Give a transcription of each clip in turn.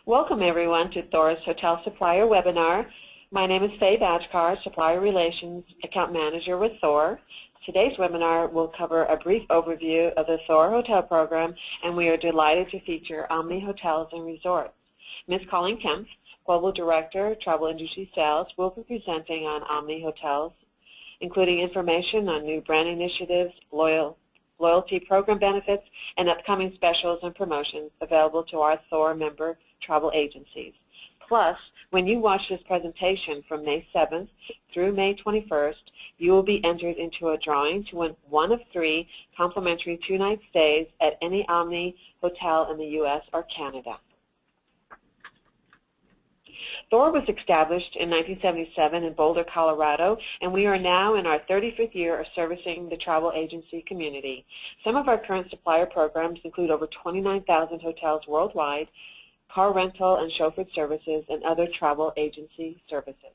Welcome everyone to THOR's Hotel Supplier webinar. My name is Faye Bajkar, Supplier Relations Account Manager with THOR. Today's webinar will cover a brief overview of the THOR Hotel Program, and we are delighted to feature Omni Hotels and Resorts. Ms. Colleen Kempf, Global Director, Travel Industry Sales, will be presenting on Omni Hotels, including information on new brand initiatives, loyalty program benefits, and upcoming specials and promotions available to our THOR member travel agencies. Plus, when you watch this presentation from May 7th through May 21st, you will be entered into a drawing to win one of 3 complimentary 2-night stays at any Omni hotel in the U.S. or Canada. THOR was established in 1977 in Boulder, Colorado, and we are now in our 35th year of servicing the travel agency community. Some of our current supplier programs include over 29,000 hotels worldwide, car rental and chauffeured services, and other travel agency services.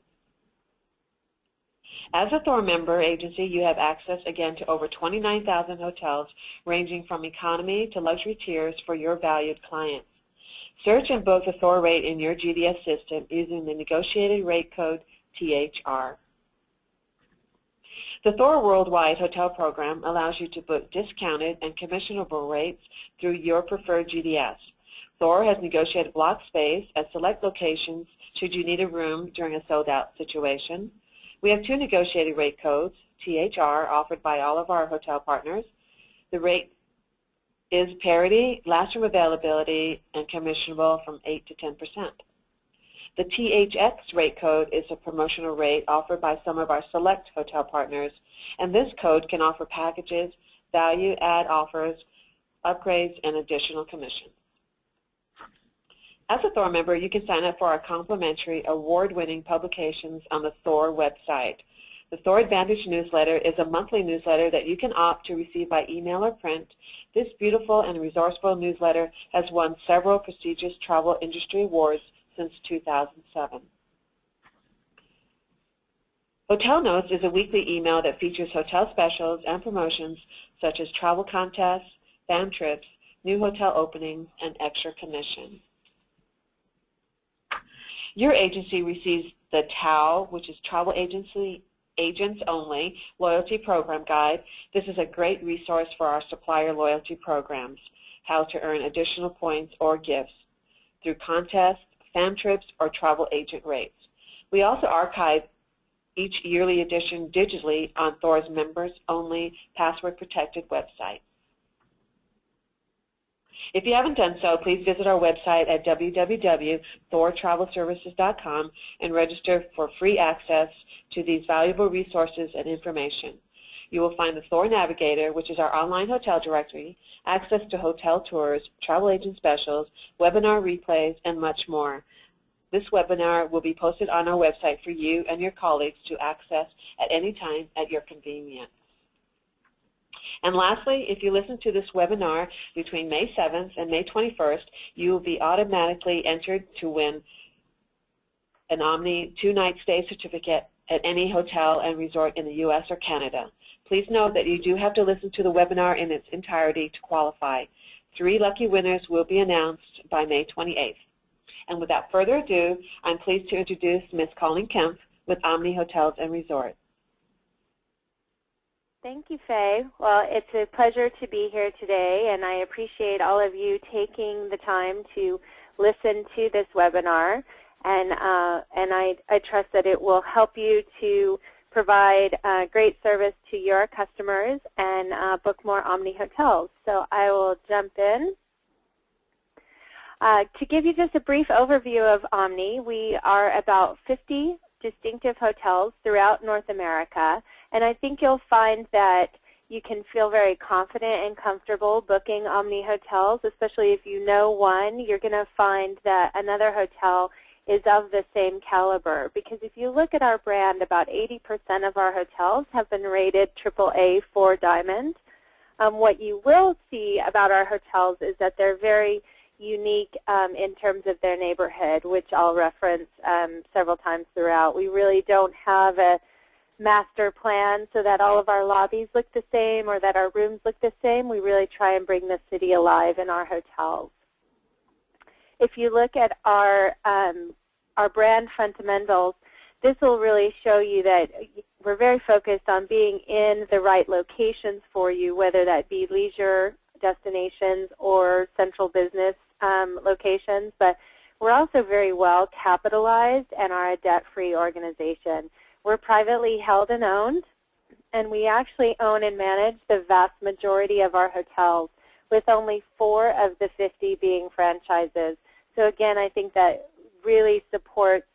As a THOR member agency, you have access again to over 29,000 hotels ranging from economy to luxury tiers for your valued clients. Search and book the THOR rate in your GDS system using the negotiated rate code THR. The THOR Worldwide Hotel Program allows you to book discounted and commissionable rates through your preferred GDS. THOR has negotiated block space at select locations should you need a room during a sold-out situation. We have 2 negotiated rate codes, THR, offered by all of our hotel partners. The rate is parity, last room availability, and commissionable from 8 to 10%. The THX rate code is a promotional rate offered by some of our select hotel partners, and this code can offer packages, value-add offers, upgrades, and additional commissions. As a THOR member, you can sign up for our complimentary award-winning publications on the THOR website. The THOR Advantage newsletter is a monthly newsletter that you can opt to receive by email or print. This beautiful and resourceful newsletter has won several prestigious travel industry awards since 2007. Hotel Notes is a weekly email that features hotel specials and promotions such as travel contests, fan trips, new hotel openings, and extra commission. Your agency receives the TOW, which is Travel Agency Agents Only Loyalty Program Guide. This is a great resource for our supplier loyalty programs, how to earn additional points or gifts through contests, fan trips, or travel agent rates. We also archive each yearly edition digitally on THOR's members-only password-protected website. If you haven't done so, please visit our website at www.thortravelservices.com and register for free access to these valuable resources and information. You will find the THOR Navigator, which is our online hotel directory, access to hotel tours, travel agent specials, webinar replays, and much more. This webinar will be posted on our website for you and your colleagues to access at any time at your convenience. And lastly, if you listen to this webinar between May 7th and May 21st, you will be automatically entered to win an Omni 2-night stay certificate at any hotel and resort in the U.S. or Canada. Please note that you do have to listen to the webinar in its entirety to qualify. 3 lucky winners will be announced by May 28th. And without further ado, I'm pleased to introduce Ms. Colleen Kempf with Omni Hotels and Resorts. Thank you, Faye. Well, it's a pleasure to be here today, and I appreciate all of you taking the time to listen to this webinar, and I trust that it will help you to provide great service to your customers and book more Omni hotels. So I will jump in. To give you just a brief overview of Omni, we are about 50 distinctive hotels throughout North America, and I think you'll find that you can feel very confident and comfortable booking Omni hotels, especially if you know one. You're going to find that another hotel is of the same caliber, because if you look at our brand, about 80% of our hotels have been rated AAA 4 Diamond. What you will see about our hotels is that they're very unique in terms of their neighborhood, which I'll reference several times throughout. We really don't have a master plan so that all of our lobbies look the same or that our rooms look the same. We really try and bring the city alive in our hotels. If you look at our brand fundamentals, this will really show you that we're very focused on being in the right locations for you, whether that be leisure destinations or central business locations. But we're also very well capitalized and are a debt-free organization. We're privately held and owned, and we actually own and manage the vast majority of our hotels, with only 4 of the 50 being franchises. So again, I think that really supports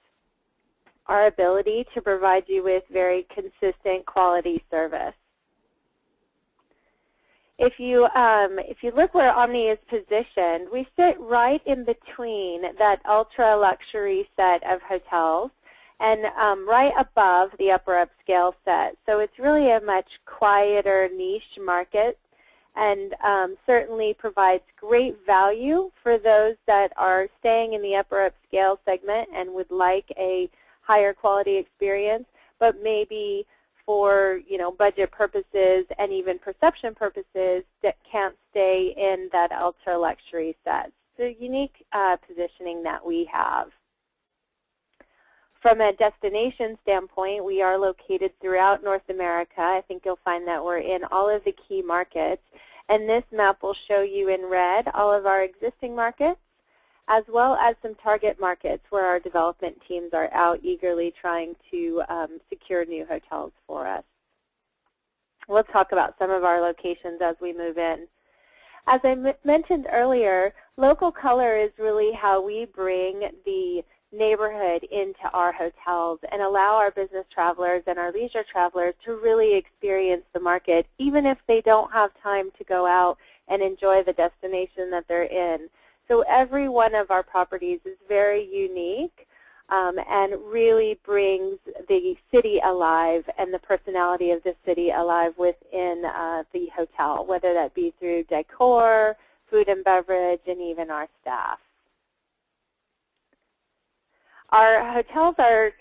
our ability to provide you with very consistent quality service. If you look where Omni is positioned, we sit right in between that ultra-luxury set of hotels and right above the upper upscale set. So it's really a much quieter niche market, and certainly provides great value for those that are staying in the upper upscale segment and would like a higher quality experience, but maybe for budget purposes and even perception purposes that can't stay in that ultra luxury set. So unique positioning that we have. From a destination standpoint, we are located throughout North America. I think you'll find that we're in all of the key markets. And this map will show you in red all of our existing markets, as well as some target markets where our development teams are out eagerly trying to secure new hotels for us. We'll talk about some of our locations as we move in. As I mentioned earlier, local color is really how we bring the neighborhood into our hotels and allow our business travelers and our leisure travelers to really experience the market, even if they don't have time to go out and enjoy the destination that they're in. So every one of our properties is very unique and really brings the city alive and the personality of the city alive within the hotel, whether that be through decor, food and beverage, and even our staff. Our hotels are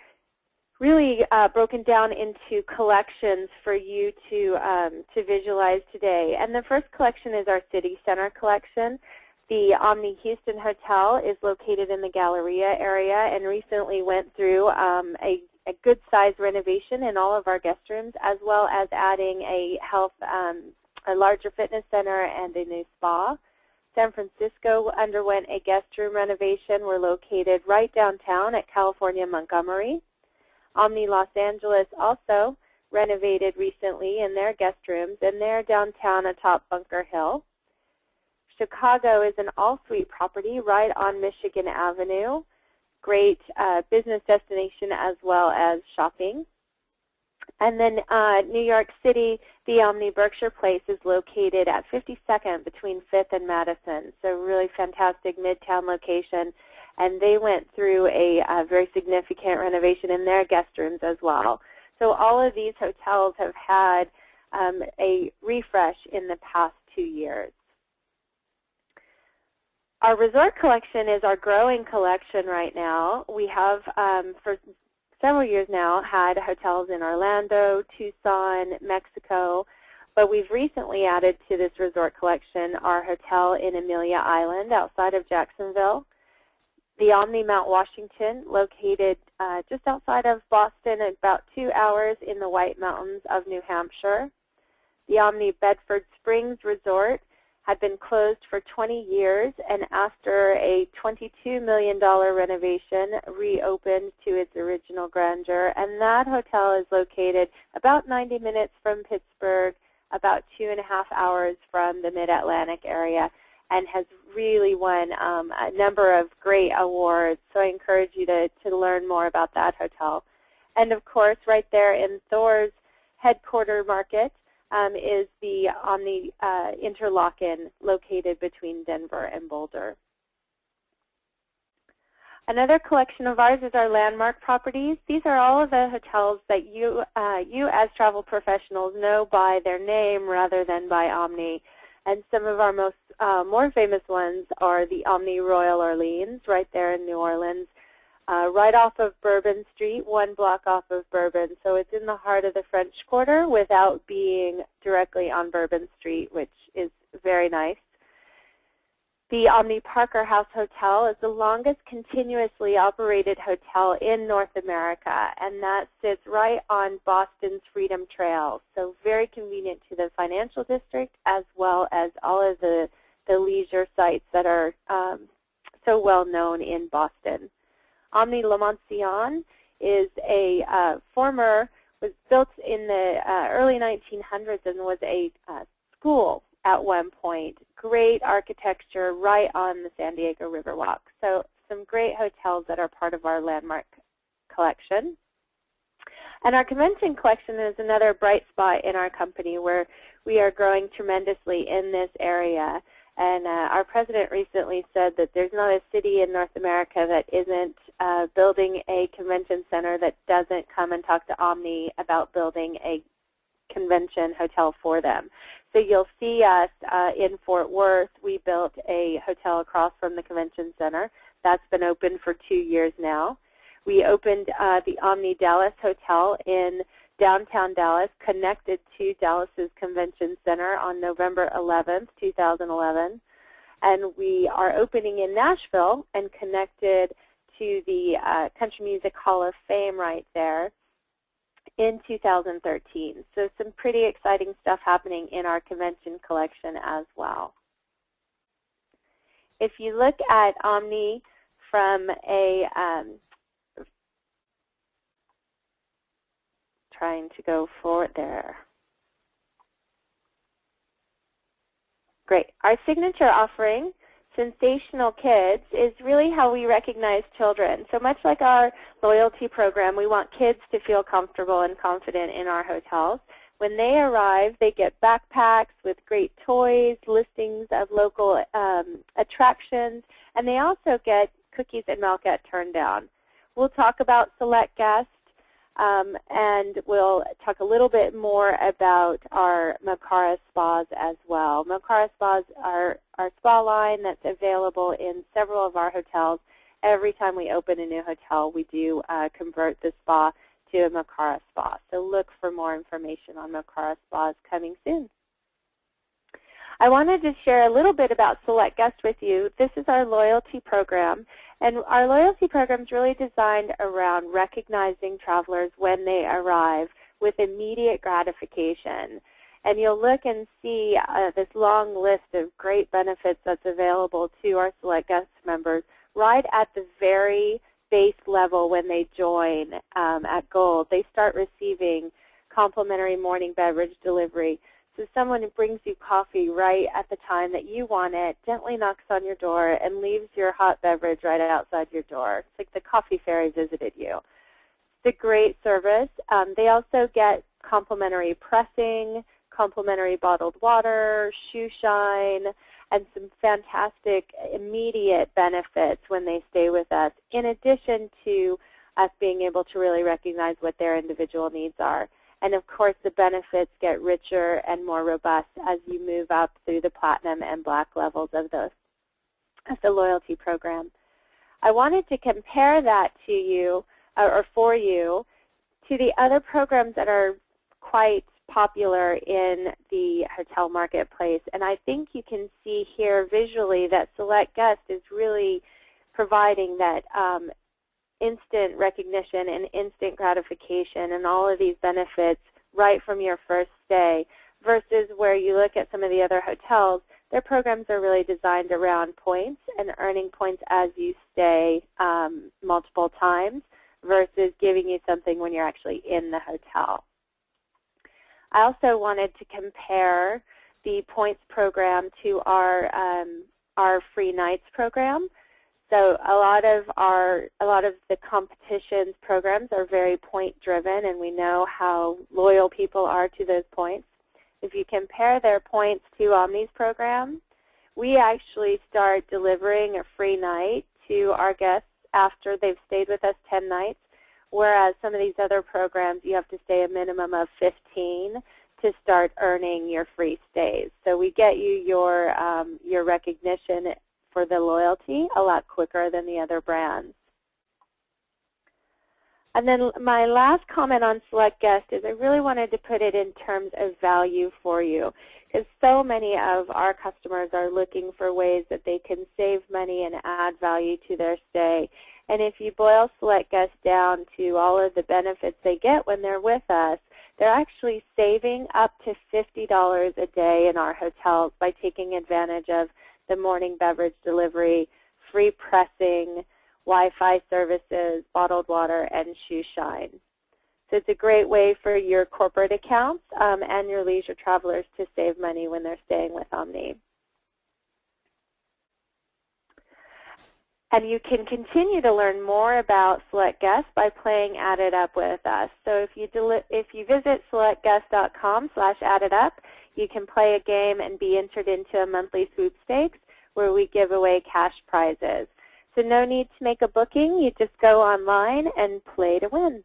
really broken down into collections for you to visualize today. And the first collection is our City Center collection. The Omni Houston Hotel is located in the Galleria area and recently went through a good-sized renovation in all of our guest rooms, as well as adding a larger fitness center and a new spa. San Francisco underwent a guest room renovation. We're located right downtown at California Montgomery. Omni Los Angeles also renovated recently in their guest rooms, and they're downtown atop Bunker Hill. Chicago is an all-suite property right on Michigan Avenue. Great business destination as well as shopping. And then New York City, the Omni Berkshire Place is located at 52nd between 5th and Madison. So really fantastic midtown location. And they went through a very significant renovation in their guest rooms as well. So all of these hotels have had a refresh in the past 2 years. Our resort collection is our growing collection right now. We have, for several years now, had hotels in Orlando, Tucson, Mexico, but we've recently added to this resort collection our hotel in Amelia Island outside of Jacksonville, the Omni Mount Washington, located just outside of Boston, about 2 hours in the White Mountains of New Hampshire, the Omni Bedford Springs Resort had been closed for 20 years, and after a $22 million renovation, reopened to its original grandeur. And that hotel is located about 90 minutes from Pittsburgh, about 2.5 hours from the Mid-Atlantic area, and has really won a number of great awards. So I encourage you to learn more about that hotel. And of course, right there in THOR's headquarter market, is the Omni Interlaken, located between Denver and Boulder. Another collection of ours is our landmark properties. These are all of the hotels that you as travel professionals know by their name rather than by Omni. And some of our most more famous ones are the Omni Royal Orleans, right there in New Orleans, right off of Bourbon Street, 1 block off of Bourbon. So it's in the heart of the French Quarter without being directly on Bourbon Street, which is very nice. The Omni Parker House Hotel is the longest continuously operated hotel in North America, and that sits right on Boston's Freedom Trail, so very convenient to the financial district as well as all of the leisure sites that are so well known in Boston. Omni La Mention is was built in the early 1900s and was a school at one point. Great architecture right on the San Diego Riverwalk. So some great hotels that are part of our landmark collection. And our convention collection is another bright spot in our company where we are growing tremendously in this area. And our president recently said that there's not a city in North America that isn't building a convention center that doesn't come and talk to Omni about building a convention hotel for them. So you'll see us in Fort Worth. We built a hotel across from the convention center. That's been open for 2 years now. We opened the Omni Dallas Hotel in downtown Dallas, connected to Dallas's convention center on November 11th, 2011. And we are opening in Nashville and connected to the Country Music Hall of Fame right there in 2013. So some pretty exciting stuff happening in our convention collection as well. If you look at Omni from a, trying to go forward there. Great. Our signature offering, Sensational Kids, is really how we recognize children. So much like our loyalty program, we want kids to feel comfortable and confident in our hotels. When they arrive, they get backpacks with great toys, listings of local attractions, and they also get cookies and milk at turn down. We'll talk about select guests, and we'll talk a little bit more about our Mocara spas as well. Mocara spas are our spa line that's available in several of our hotels. Every time we open a new hotel, we do convert the spa to a Mocara spa. So look for more information on Mocara spas coming soon. I wanted to share a little bit about Select Guest with you. This is our loyalty program, and our loyalty program is really designed around recognizing travelers when they arrive with immediate gratification. And you'll look and see this long list of great benefits that's available to our Select Guest members right at the very base level when they join at Gold. They start receiving complimentary morning beverage delivery. So someone who brings you coffee right at the time that you want it, gently knocks on your door, and leaves your hot beverage right outside your door. It's like the coffee fairy visited you. It's a great service. They also get complimentary pressing, complimentary bottled water, shoe shine, and some fantastic immediate benefits when they stay with us, in addition to us being able to really recognize what their individual needs are. And of course, the benefits get richer and more robust as you move up through the platinum and black levels of the loyalty program. I wanted to compare that to you, or for you, to the other programs that are quite popular in the hotel marketplace. And I think you can see here visually that Select Guest is really providing that instant recognition and instant gratification and all of these benefits right from your first stay, versus where you look at some of the other hotels, their programs are really designed around points and earning points as you stay multiple times versus giving you something when you're actually in the hotel. I also wanted to compare the points program to our free nights program. So a lot of the competition's programs are very point driven, and we know how loyal people are to those points. If you compare their points to Omni's program, we actually start delivering a free night to our guests after they've stayed with us 10 nights, whereas some of these other programs you have to stay a minimum of 15 to start earning your free stays. So we get you your recognition for the loyalty a lot quicker than the other brands. And then my last comment on Select Guest is I really wanted to put it in terms of value for you, because so many of our customers are looking for ways that they can save money and add value to their stay. And if you boil Select Guest down to all of the benefits they get when they're with us, they're actually saving up to $50 a day in our hotels by taking advantage of the morning beverage delivery, free pressing, Wi-Fi services, bottled water, and shoe shine. So it's a great way for your corporate accounts and your leisure travelers to save money when they're staying with Omni. And you can continue to learn more about Select Guest by playing Add It Up with us. So if you visit selectguest.com/additup, you can play a game and be entered into a monthly sweepstakes where we give away cash prizes. So no need to make a booking. You just go online and play to win.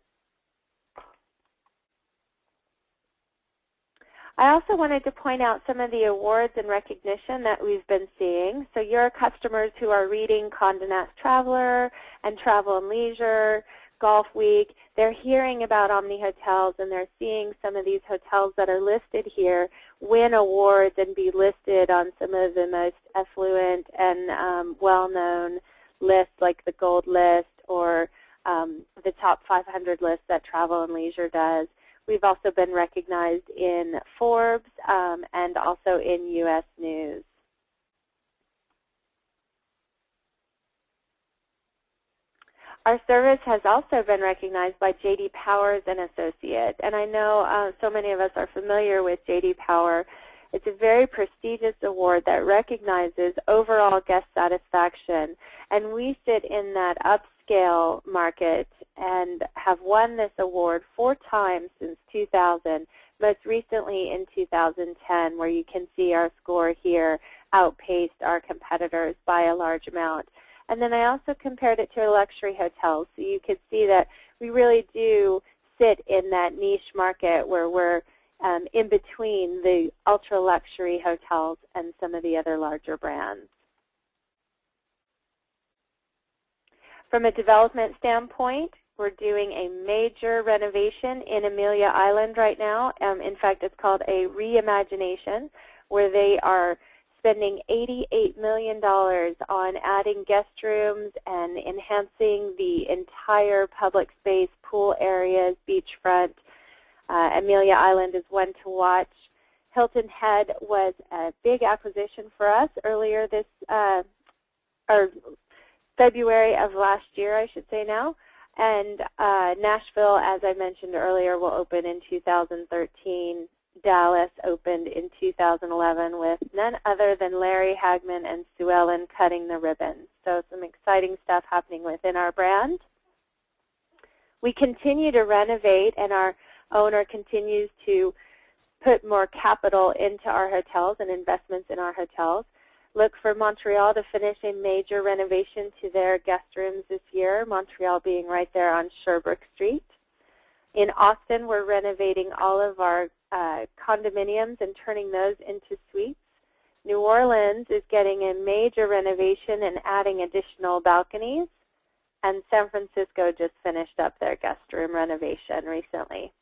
I also wanted to point out some of the awards and recognition that we've been seeing. So your customers who are reading Condé Nast Traveler and Travel and Leisure, Golf Week, they're hearing about Omni Hotels and they're seeing some of these hotels that are listed here win awards and be listed on some of the most affluent and well-known lists like the Gold List or the Top 500 list that Travel and Leisure does. We've also been recognized in Forbes and also in U.S. News. Our service has also been recognized by J.D. Powers and Associates, and I know so many of us are familiar with J.D. Power. It's a very prestigious award that recognizes overall guest satisfaction, and we sit in that upscale market and have won this award 4 times since 2000, most recently in 2010, where you can see our score here outpaced our competitors by a large amount. And then I also compared it to a luxury hotel, so you could see that we really do sit in that niche market where we're in between the ultra-luxury hotels and some of the other larger brands. From a development standpoint, we're doing a major renovation in Amelia Island right now. In fact, it's called a reimagination, where they are spending $88 million on adding guest rooms and enhancing the entire public space, pool areas, beachfront. Amelia Island is one to watch. Hilton Head was a big acquisition for us earlier this, or February of last year, I should say now. And Nashville, as I mentioned earlier, will open in 2013. Dallas opened in 2011 with none other than Larry Hagman and Sue Ellen cutting the ribbon. So some exciting stuff happening within our brand. We continue to renovate, and our owner continues to put more capital into our hotels and investments in our hotels. Look for Montreal to finish a major renovation to their guest rooms this year, Montreal being right there on Sherbrooke Street. In Austin, we're renovating all of our condominiums and turning those into suites. New Orleans is getting a major renovation and adding additional balconies. And San Francisco just finished up their guest room renovation recently.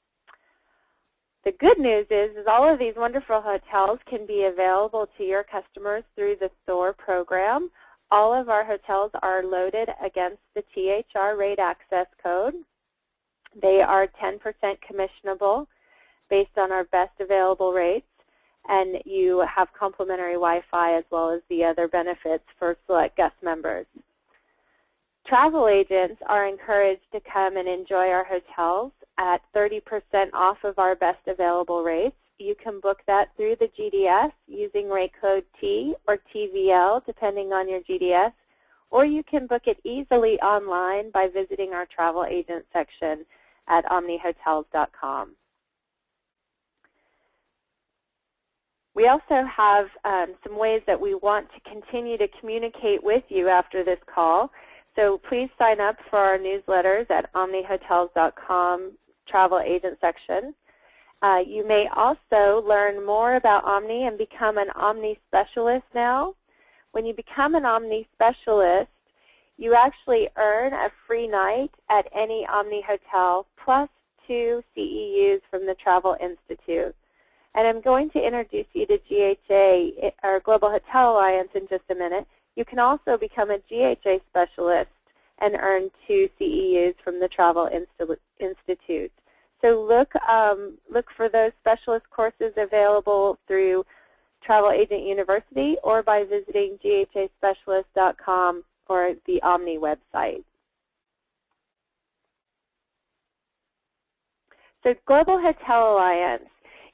The good news is all of these wonderful hotels can be available to your customers through the THOR program. All of our hotels are loaded against the THR rate access code. They are 10% commissionable based on our best available rates, and you have complimentary Wi-Fi as well as the other benefits for select guest members. Travel agents are encouraged to come and enjoy our hotels at 30% off of our best available rates. You can book that through the GDS using rate code T or TVL, depending on your GDS, or you can book it easily online by visiting our travel agent section at omnihotels.com. We also have some ways that we want to continue to communicate with you after this call. So please sign up for our newsletters at omnihotels.com travel agent section. You may also learn more about Omni and become an Omni specialist now. When you become an Omni specialist, you actually earn a free night at any Omni hotel plus 2 CEUs from the Travel Institute. And I'm going to introduce you to GHA, or Global Hotel Alliance, in just a minute. You can also become a GHA specialist and earn 2 CEUs from the Travel Institute. So look for those specialist courses available through Travel Agent University or by visiting ghaspecialist.com or the Omni website. So Global Hotel Alliance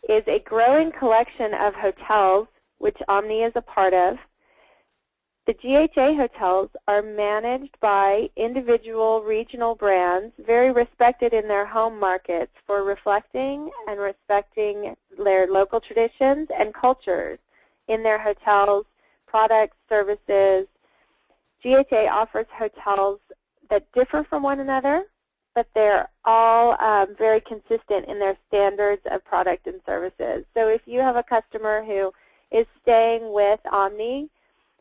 is a growing collection of hotels, which Omni is a part of. The GHA hotels are managed by individual regional brands, very respected in their home markets for reflecting and respecting their local traditions and cultures in their hotels, products, services. GHA offers hotels that differ from one another, but they're all very consistent in their standards of product and services. So if you have a customer who is staying with Omni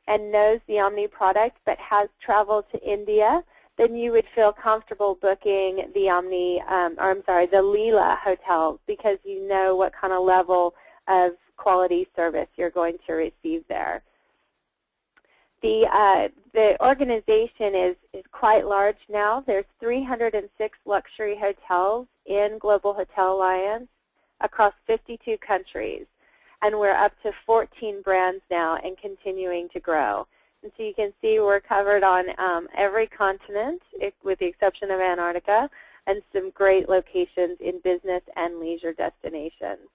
and knows the Omni product but has traveled to India, then you would feel comfortable booking the the Leela hotels because you know what kind of level of quality service you're going to receive there. The organization is quite large now. There's 306 luxury hotels in Global Hotel Alliance across 52 countries. And we're up to 14 brands now and continuing to grow. And so you can see we're covered on every continent, with the exception of Antarctica, and some great locations in business and leisure destinations.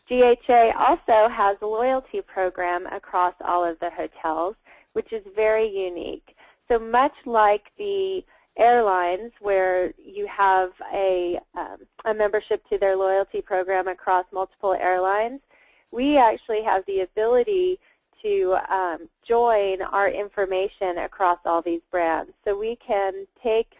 GHA also has a loyalty program across all of the hotels, which is very unique. So much like the airlines, where you have a membership to their loyalty program across multiple airlines, we actually have the ability to join our information across all these brands. So we can take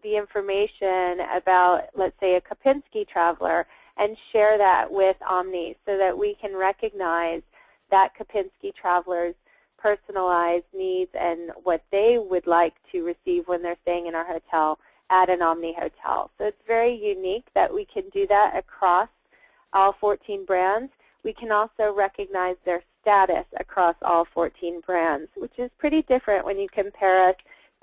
the information about, let's say, a Kapinski traveler and share that with Omni so that we can recognize that Kapinski traveler's personalized needs and what they would like to receive when they're staying in our hotel at an Omni hotel. So it's very unique that we can do that across all 14 brands. We can also recognize their status across all 14 brands, which is pretty different when you compare us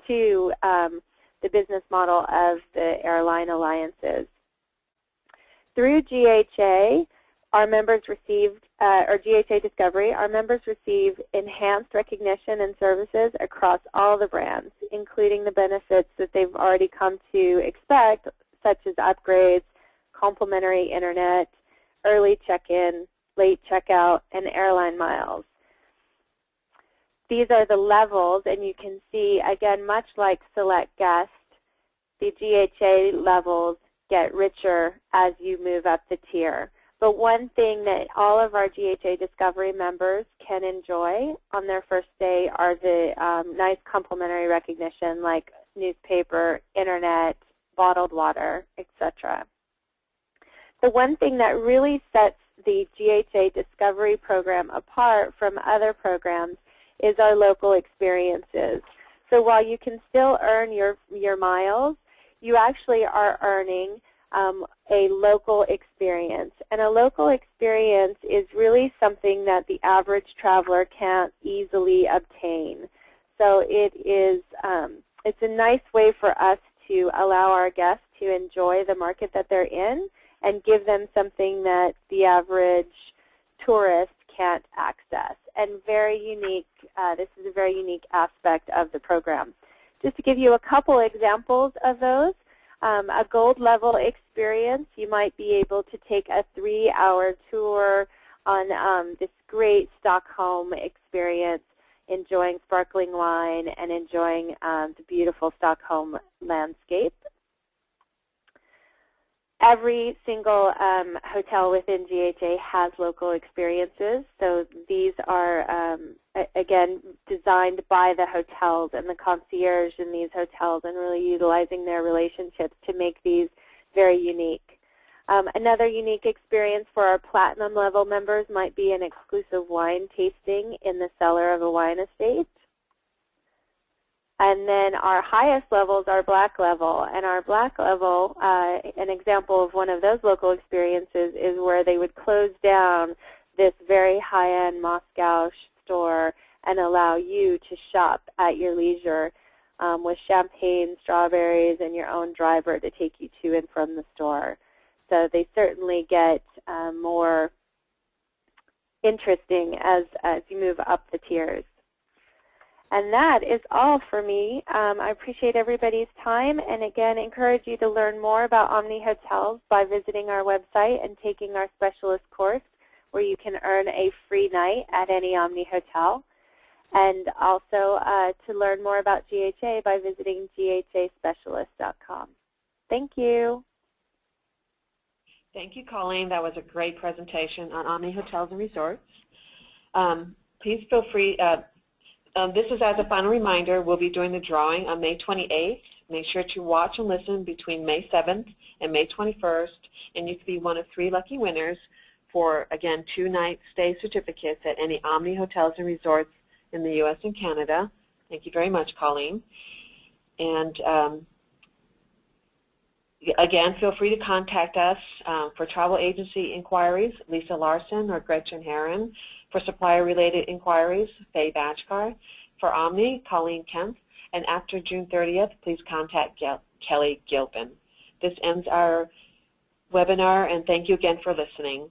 to the business model of the airline alliances. Through GHA, our members received, or GHA Discovery, our members receive enhanced recognition and services across all the brands, including the benefits that they've already come to expect, such as upgrades, complimentary internet, early check-in, late checkout, and airline miles. These are the levels, and you can see, again, much like Select Guest, the GHA levels get richer as you move up the tier. But one thing that all of our GHA Discovery members can enjoy on their first day are the nice complimentary recognition like newspaper, internet, bottled water, etc. The one thing that really sets the GHA Discovery program apart from other programs is our local experiences. So while you can still earn your miles, you actually are earning a local experience. And a local experience is really something that the average traveler can't easily obtain. So it is, it's a nice way for us to allow our guests to enjoy the market that they're in and give them something that the average tourist can't access. And very unique, this is a very unique aspect of the program. Just to give you a couple examples of those, a gold level experience, you might be able to take a 3-hour tour on this great Stockholm experience, enjoying sparkling wine and enjoying the beautiful Stockholm landscape. Every single hotel within GHA has local experiences, so these are, again, designed by the hotels and the concierge in these hotels and really utilizing their relationships to make these very unique. Another unique experience for our platinum level members might be an exclusive wine tasting in the cellar of a wine estate And then our highest levels are black level. And our black level, an example of one of those local experiences is where they would close down this very high-end Moscow store and allow you to shop at your leisure with champagne, strawberries, and your own driver to take you to and from the store. So they certainly get more interesting as you move up the tiers. And that is all for me. I appreciate everybody's time, and again, encourage you to learn more about Omni Hotels by visiting our website and taking our specialist course, where you can earn a free night at any Omni Hotel, and also to learn more about GHA by visiting ghaspecialist.com. Thank you. Thank you, Colleen. That was a great presentation on Omni Hotels and Resorts. Please feel free. This is as a final reminder, we'll be doing the drawing on May 28th. Make sure to watch and listen between May 7th and May 21st, and you could be one of 3 lucky winners for, again, 2-night stay certificates at any Omni Hotels and Resorts in the U.S. and Canada. Thank you very much, Colleen. And again, feel free to contact us for travel agency inquiries, Lisa Larson or Gretchen Herron. For supplier-related inquiries, Faye Batchkar. For Omni, Colleen Kemp. And after June 30th, please contact Kelly Gilpin. This ends our webinar, and thank you again for listening.